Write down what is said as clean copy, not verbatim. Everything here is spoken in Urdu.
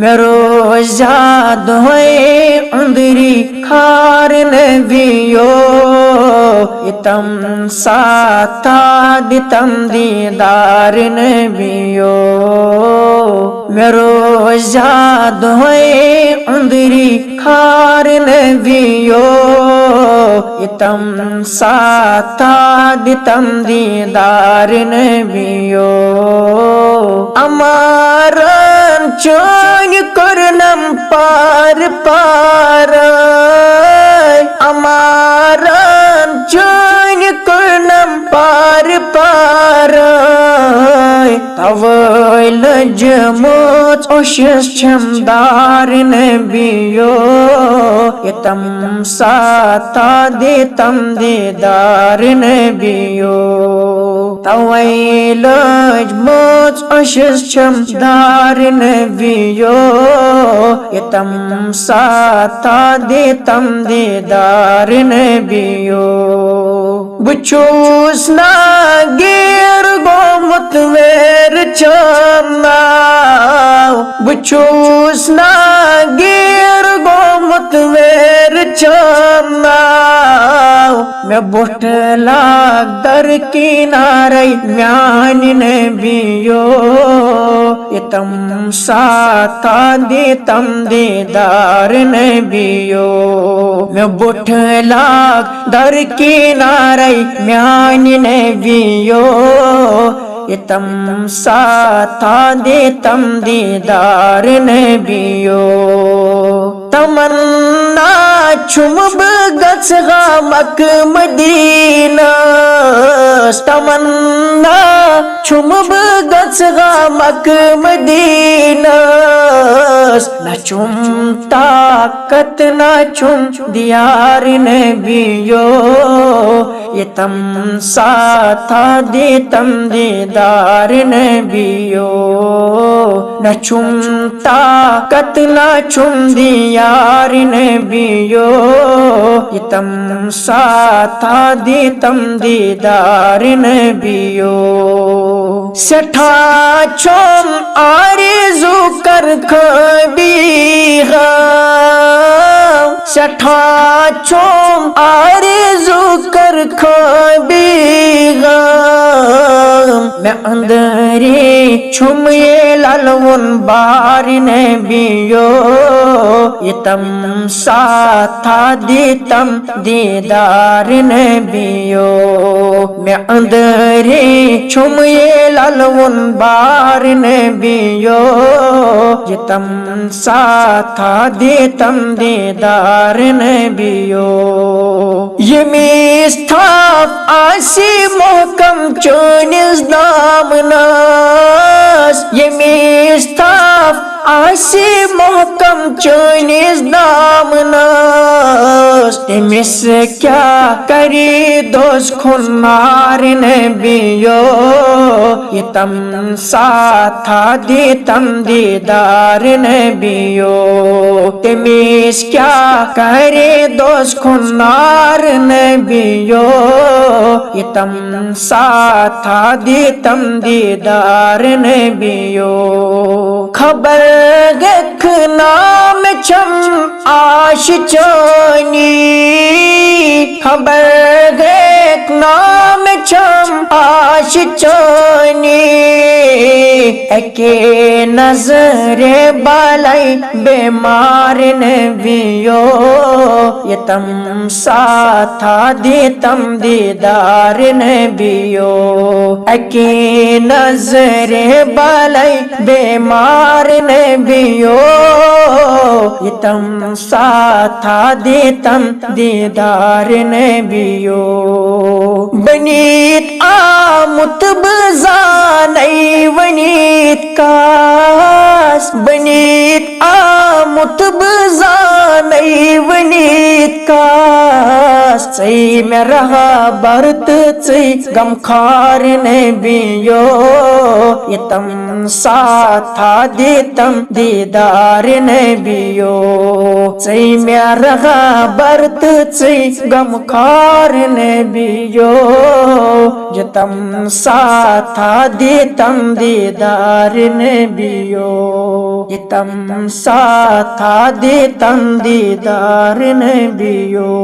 میں روز یاد ہوئے اندری خار نبیو اتم ساتا دتم دیدار نبیو میں روز یاد ہوئے اندری خار نبیو اتم ساتا دتم دیدار نبیو امارن چون کرنم پار پار امارن چون کرنم پار پار تویل جموت اوشس چمدار نبیو اتم ساتا دیتم دیدار نبیو تویل جموت اوشس چمدار نبیو اتم ساتا دیتم دیدار نبیو بچوس ناگیر گومت ویر چمنا بچوس ناگیر گومت ویر چمنا میں بوٹ لاگ در کنارے میان نبیو اتم ساتا دیتم دیدار نبیو میں بوٹ لاگ در کنارے میان نبیو اتم ساتا دیتم دیدار نبیو تمنا چھم بگس غامک مدینہ تمنا چھم بگس غامک مدینہ نہ چھم طاقت نہ چھم دیار نبیو اتم ساتا دیتم دیدار نبیو نہ چھم طاقت نہ چھم دیار نبیو اتم ساتا دیتم دیدار نبیو سٹھا چھم آرزو کر کھبیغا سٹھا چھم آرزو کر کھبیغا میں اندری چھم یہ لالون بار نبیو اتم ساتا دیتم دیدار نبیو میں اندری چھم یہ لالون بار نبیو اتم ساتا دیتم دیدار نبیو یہ میستھاف آسی محکم چونس دامناس یہ میستھاف آسی محکم چونس دامناس تمس کیا کری دوز خنار نبیو اتم ساتا دیتم دیدار نبیو تمس کیا کرے دوز خنار نبیو اتم ساتا دیتم دیدار نبیو خبر گکھ نام چھم آش چانی خبر گکھ نام چھم آش چانی اکے نظر بالائی بیمار نبیو اتم ساتا دیتم دیدار نبیو اکے نظر بالائی بیمار نبیو اتم ساتا دیتم دیدار نبیو بنیت آمت بزانی ونیت کاس بنیت آمت بزانی ونیت کاس سی میں رہا برت سی غم خار نبیو یتم ساتھا دیتم دیدار نبیو سی میں رہا برت سی غم خار نبیو یتم ساتھا دیتم دیدار نبیو یتم ساتھا دیتم دیدار نبیو